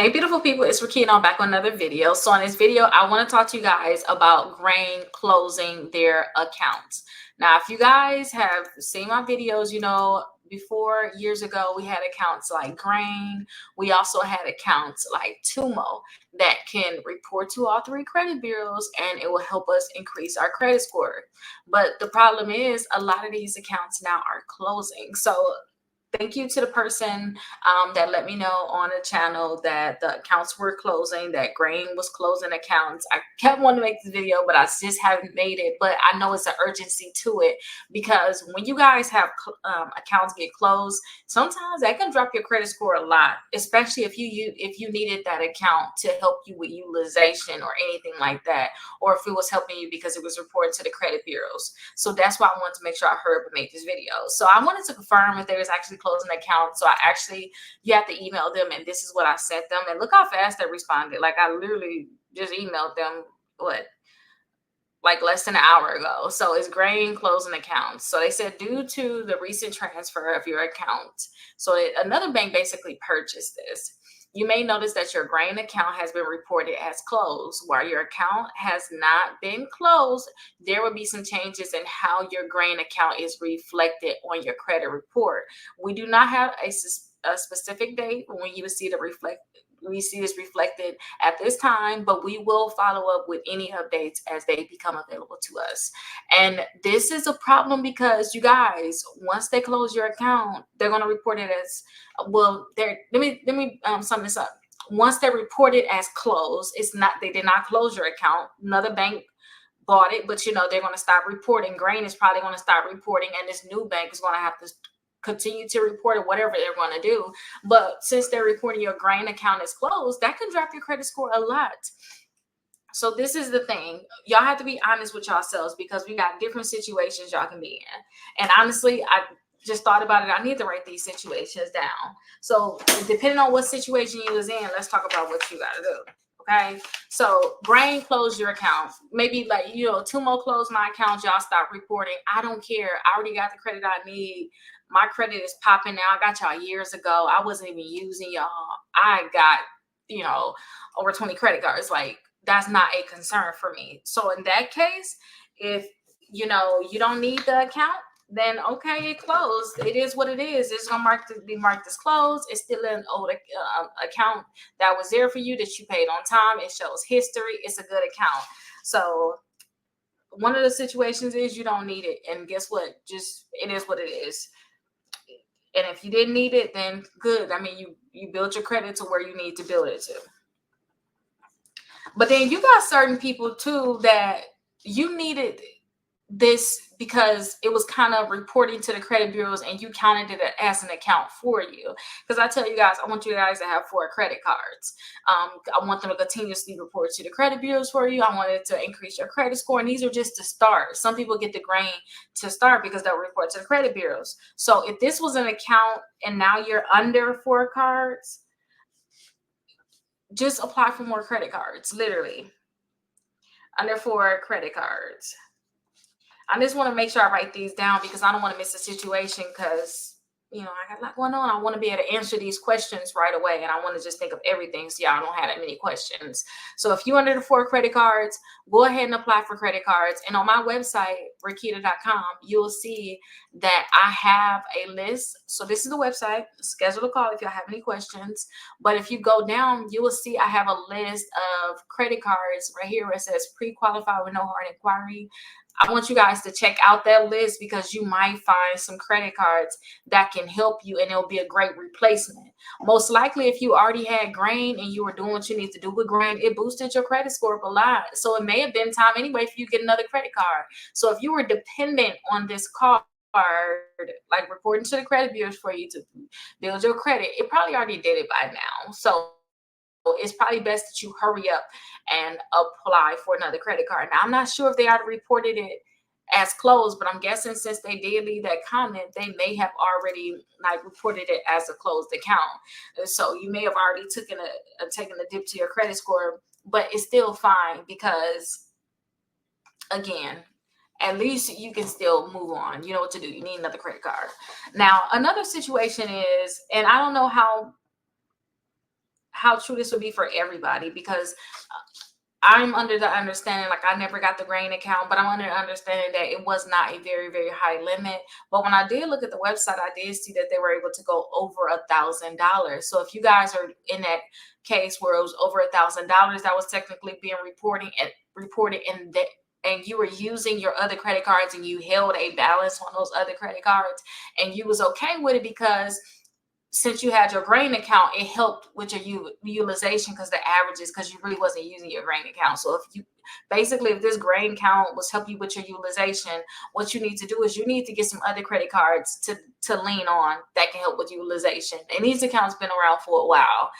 Hey, beautiful people, it's Rickita. I'm back on another video. So in this video, I want to talk to you guys about Grain closing their accounts. Now, if you guys have seen my videos, before years ago, we had accounts like Grain. We also had accounts like Tumo that can report to all three credit bureaus, and it will help us increase our credit score. But the problem is a lot of these accounts now are closing. So thank you to the person that let me know on the channel that the accounts were closing, that Grain was closing accounts. I kept wanting to make this video, but I just haven't made it. But I know it's an urgency to it, because when you guys have accounts get closed, sometimes that can drop your credit score a lot, especially if you needed that account to help you with utilization or anything like that, or if it was helping you because it was reported to the credit bureaus. So that's why I wanted to make sure I hurry up and make this video. So I wanted to confirm if there was actually closing account. So you have to email them, and this is what I sent them, and look how fast they responded. Like, I literally just emailed them like less than an hour ago. So it's Grain closing accounts. So they said, due to the recent transfer of your account, another bank basically purchased this. You may notice that your Grain account has been reported as closed. While your account has not been closed, there will be some changes in how your Grain account is reflected on your credit report. We do not have a specific date when you will see this reflected at this time, but we will follow up with any updates as they become available to us. And this is a problem because, you guys, once they close your account, they're going to report it as let me sum this up. Once they're reported as closed, they did not close your account. Another bank bought it, but they're going to stop reporting. Grain is probably going to start reporting, and this new bank is going to have to continue to report or whatever they're going to do. But since they're reporting your Grain account is closed, that can drop your credit score a lot. So this is the thing. Y'all have to be honest with yourselves, because we got different situations y'all can be in. And honestly, I just thought about it. I need to write these situations down. So depending on what situation you was in, let's talk about what you got to do. Okay, so Grain closed your account. Maybe Tumo closed my account. Y'all stop reporting. I don't care. I already got the credit I need. My credit is popping now. I got y'all years ago. I wasn't even using y'all. I got, over 20 credit cards. Like, that's not a concern for me. So in that case, if, you don't need the account, then okay, it closed. It is what it is. It's going to be marked as closed. It's still an old account that was there for you, that you paid on time. It shows history. It's a good account. So one of the situations is you don't need it. And guess what? Just, it is what it is. And if you didn't need it, then good. I mean, you built your credit to where you need to build it to. But then you got certain people too that you needed this because it was kind of reporting to the credit bureaus, and you counted it as an account for you. Because I tell you guys, I want you guys to have 4 credit cards. I want them to continuously report to the credit bureaus for you. I wanted to increase your credit score, and these are just to start. Some people get the Grain to start because they'll report to the credit bureaus. So if this was an account and now you're under 4 cards, just apply for more credit cards, literally. Under 4 credit cards. I just want to make sure I write these down, because I don't want to miss a situation, because, I got a lot going on. I want to be able to answer these questions right away, and I want to just think of everything so y'all don't have that many questions. So if you're under the 4 credit cards, go ahead and apply for credit cards. And on my website, rickita.com, you'll see that I have a list. So this is the website. Schedule a call if y'all have any questions. But if you go down, you will see I have a list of credit cards right here where it says pre-qualified with no hard inquiry. I want you guys to check out that list, because you might find some credit cards that can help you, and it'll be a great replacement. Most likely, if you already had Grain and you were doing what you need to do with Grain, it boosted your credit score up a lot. So it may have been time anyway for you to get another credit card. So if you were dependent on this card, like reporting to the credit bureaus for you to build your credit, it probably already did it by now. So it's probably best that you hurry up and apply for another credit card. Now, I'm not sure if they already reported it as closed, but I'm guessing since they did leave that comment, they may have already reported it as a closed account. So you may have already taken a dip to your credit score, but it's still fine, because, again, at least you can still move on. You know what to do. You need another credit card. Now, another situation is, and I don't know how how true this would be for everybody, because I'm under the understanding, like I never got the grain account, but I'm under the understanding that it was not a very, very high limit. But when I did look at the website, I did see that they were able to go over $1,000. So if you guys are in that case where it was over $1,000, that was technically being reported in that, and you were using your other credit cards and you held a balance on those other credit cards and you was okay with it, because since you had your grain account, it helped with your utilization, because the averages, because you really wasn't using your grain account. So if this grain account was helping you with your utilization, what you need to do is you need to get some other credit cards to lean on that can help with utilization. And these accounts been around for a while.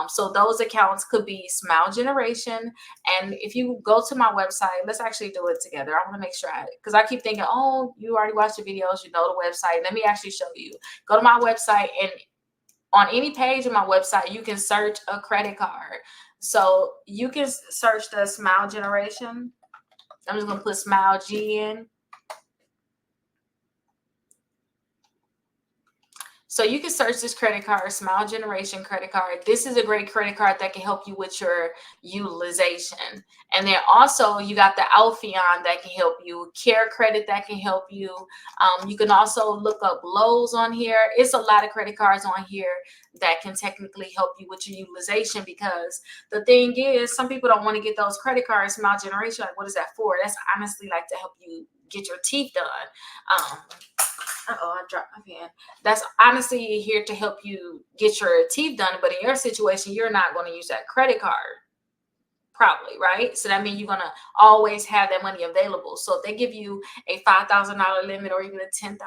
So those accounts could be Smile Generation. And if you go to my website, let's actually do it together. I want to make sure, because I keep thinking, oh, you already watched the videos, you know the website. Let me actually show you. Go to my website, and on any page of my website, you can search a credit card. So you can search the Smile Generation. I'm just going to put Smile G in. So you can search this credit card, Smile Generation credit card. This is a great credit card that can help you with your utilization. And then also you got the Alpheon that can help you, Care Credit that can help you. You can also look up Lowe's on here. It's a lot of credit cards on here that can technically help you with your utilization, because the thing is, some people don't want to get those credit cards, Smile Generation. Like, what is that for? That's honestly like to help you get your teeth done. I dropped my pen. That's honestly here to help you get your teeth done. But in your situation, you're not going to use that credit card, probably, right? So that means you're going to always have that money available. So if they give you a $5,000 limit or even a $10,000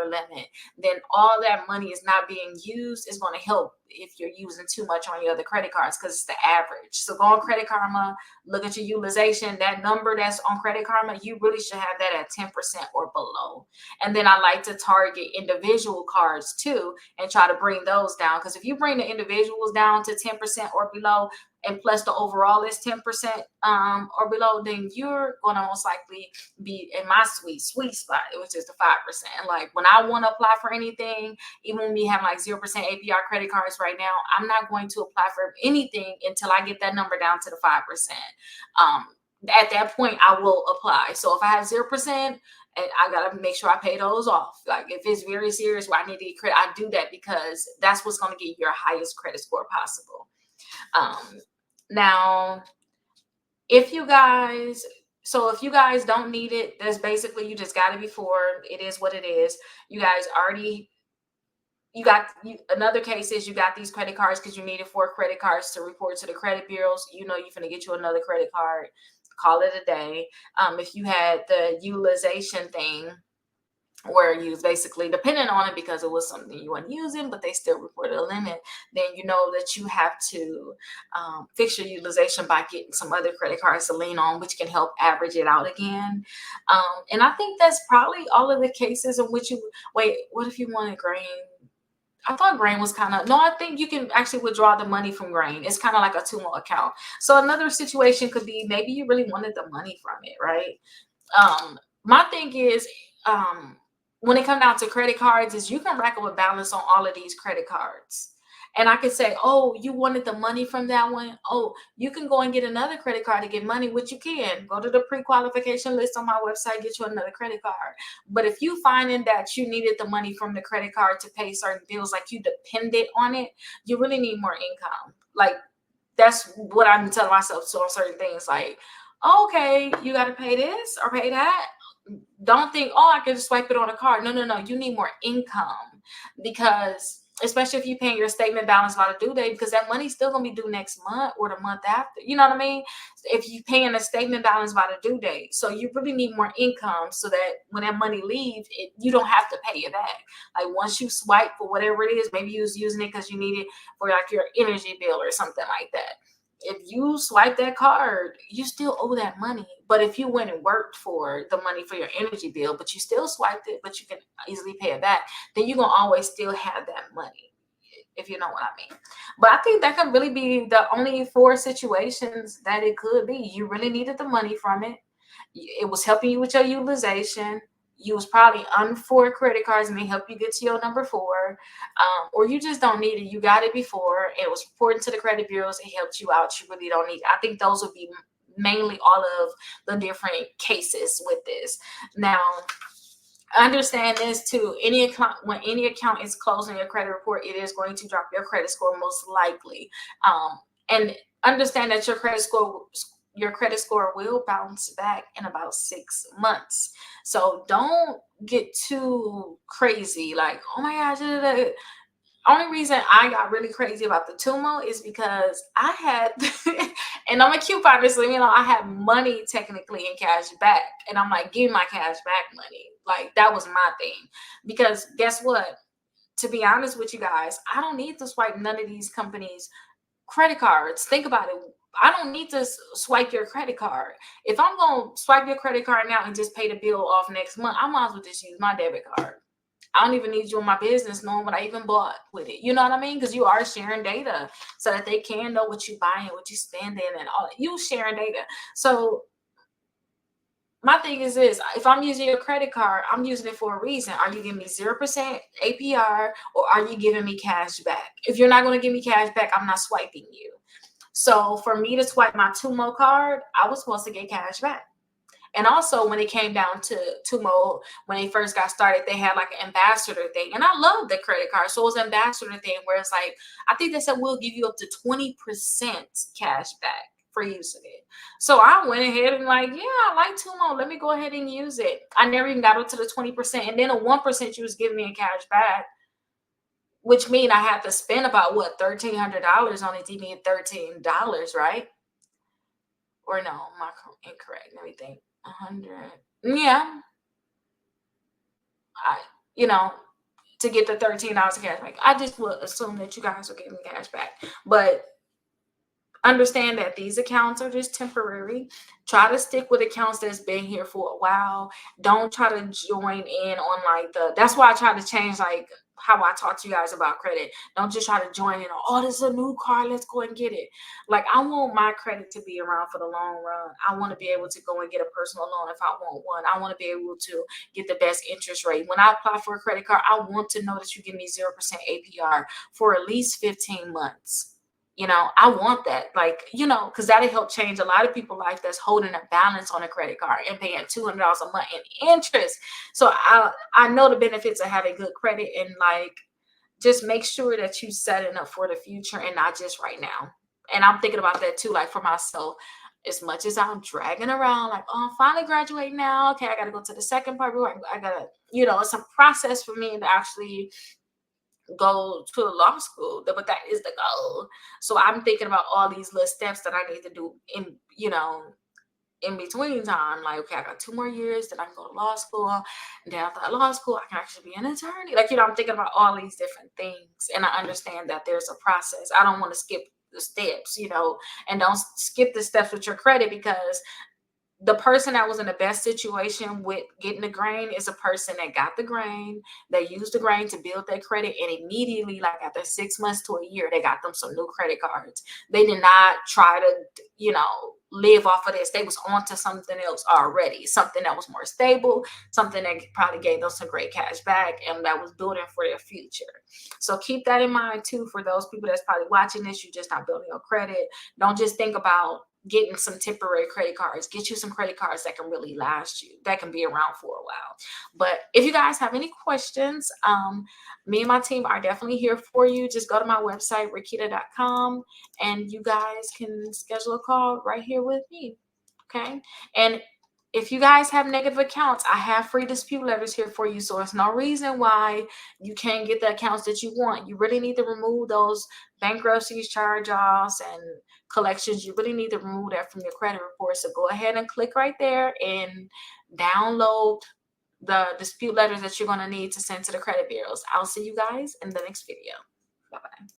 limit, then all that money is not being used. Is going to help if you're using too much on your other credit cards, because it's the average. So go on Credit Karma, look at your utilization. That number that's on Credit Karma, you really should have that at 10% or below. And then I like to target individual cards too and try to bring those down, because if you bring the individuals down to 10% or below, and plus the overall is 10% or below, then you're going to most likely be in my sweet spot, which is the 5%. Like when I want to apply for anything, even when we have like 0% APR credit cards right now, I'm not going to apply for anything until I get that number down to the 5%. At that point, I will apply. So if I have 0%, and I gotta make sure I pay those off. Like if it's very serious where I need to get credit, I do that, because that's what's going to get your highest credit score possible. Now, if you guys don't need it, that's basically, you just got it before. It is what it is. You guys already, another case is you got these credit cards because you needed 4 credit cards to report to the credit bureaus. You know, you're going to get you another credit card, call it a day. If you had the utilization thing, where you basically dependent on it because it was something you weren't using, but they still reported a limit, then you know that you have to fix your utilization by getting some other credit cards to lean on, which can help average it out again. And I think that's probably all of the cases in which what if you wanted grain? I thought grain was I think you can actually withdraw the money from grain. It's kind of like a Tumo account. So another situation could be maybe you really wanted the money from it, right? My thing is, when it comes down to credit cards, is you can rack up a balance on all of these credit cards. And I could say, oh, you wanted the money from that one. Oh, you can go and get another credit card to get money, which you can. Go to the pre-qualification list on my website, get you another credit card. But if you finding that you needed the money from the credit card to pay certain bills, like you depended on it, you really need more income. Like that's what I'm telling myself. So on certain things, like, okay, you got to pay this or pay that. Don't think, oh, I can just swipe it on a card. No. You need more income, because especially if you're paying your statement balance by the due date, because that money's still going to be due next month or the month after. You know what I mean? If you're paying a statement balance by the due date. So you really need more income so that when that money leaves, you don't have to pay it back. Like once you swipe for whatever it is, maybe you was using it because you need it for like your energy bill or something like that. If you swipe that card, you still owe that money. But if you went and worked for the money for your energy bill, but you still swiped it, but you can easily pay it back, then you're going to always still have that money, if you know what I mean. But I think that could really be the only 4 situations that it could be. You really needed the money from it. It was helping you with your utilization. you was probably on 4 credit cards and they help you get to your number 4, or you just don't need it. You got it before, it was reported to the credit bureaus, it helped you out, you really don't need it. I think those would be mainly all of the different cases with this. Now, understand this too. Any account, when any account is closing your credit report, it is going to drop your credit score most likely. And understand that your credit score will bounce back in about 6 months. So don't get too crazy. Like, oh my gosh, only reason I got really crazy about the Tumo is because I had, and I'm a coupon, so I had money technically in cash back, and I'm like, give me my cash back money. Like, that was my thing. Because guess what? To be honest with you guys, I don't need to swipe none of these companies' credit cards. Think about it. I don't need to swipe your credit card. If I'm going to swipe your credit card now and just pay the bill off next month, I might as well just use my debit card. I don't even need you in my business knowing what I even bought with it. You know what I mean? Because you are sharing data so that they can know what you buying, what you spending, and all. You sharing data. So my thing is this: if I'm using your credit card, I'm using it for a reason. Are you giving me 0% APR, or are you giving me cash back? If you're not going to give me cash back, I'm not swiping you. So for me to swipe my Tumo card, I was supposed to get cash back. And also, when it came down to Tumo, when they first got started, they had like an ambassador thing. And I love the credit card. So it was an ambassador thing where it's like, I think they said we'll give you up to 20% cash back for using it. So I went ahead and like, yeah, I like Tumo. Let me go ahead and use it. I never even got up to the 20%. And then a 1% you was giving me in cash back, which mean I had to spend about what, $1,300 on it to be $13, right? Or no, am I incorrect? Let me think. 100. Yeah, I, you know, to get the $13 cash back. I just would assume that you guys will give me cash back, but understand that these accounts are just temporary. Try to stick with accounts that's been here for a while. Don't try to join in on like that's why I try to change like how I talk to you guys about credit. Don't just try to join in on, oh, this is a new car, let's go and get it. Like, I want my credit to be around for the long run. I want to be able to go and get a personal loan if I want one. I want to be able to get the best interest rate. When I apply for a credit card, I want to know that you give me 0% APR for at least 15 months. I want that, like, because that'll help change a lot of people's life that's holding a balance on a credit card and paying $200 a month in interest. So I know the benefits of having good credit, and like, just make sure that you setting up for the future and not just right now. And I'm thinking about that too, like for myself. As much as I'm dragging around, like, oh, I'm finally graduating now. Okay, I got to go to the second part. I got to, it's a process for me to actually go to law school, but that is the goal. So I'm thinking about all these little steps that I need to do in between time. Like, okay, I got 2 more years, then I can go to law school, and then after law school I can actually be an attorney. Like, I'm thinking about all these different things, and I understand that there's a process. I don't want to skip the steps, and don't skip the steps with your credit, because the person that was in the best situation with getting the grain is a person that got the grain, they used the grain to build their credit, and immediately, like after 6 months to a year, they got them some new credit cards. They did not try to, live off of this. They was on to something else already, something that was more stable, something that probably gave them some great cash back, and that was building for their future. So keep that in mind too, for those people that's probably watching this. You're just not building your credit. Don't just think about getting some temporary credit cards. Get you some credit cards that can really last you, that can be around for a while. But if you guys have any questions, me and my team are definitely here for you. Just go to my website, rickita.com, and you guys can schedule a call right here with me. Okay. And if you guys have negative accounts, I have free dispute letters here for you. So it's no reason why you can't get the accounts that you want. You really need to remove those bankruptcies, charge-offs, and collections. You really need to remove that from your credit report. So go ahead and click right there and download the dispute letters that you're going to need to send to the credit bureaus. I'll see you guys in the next video. Bye-bye.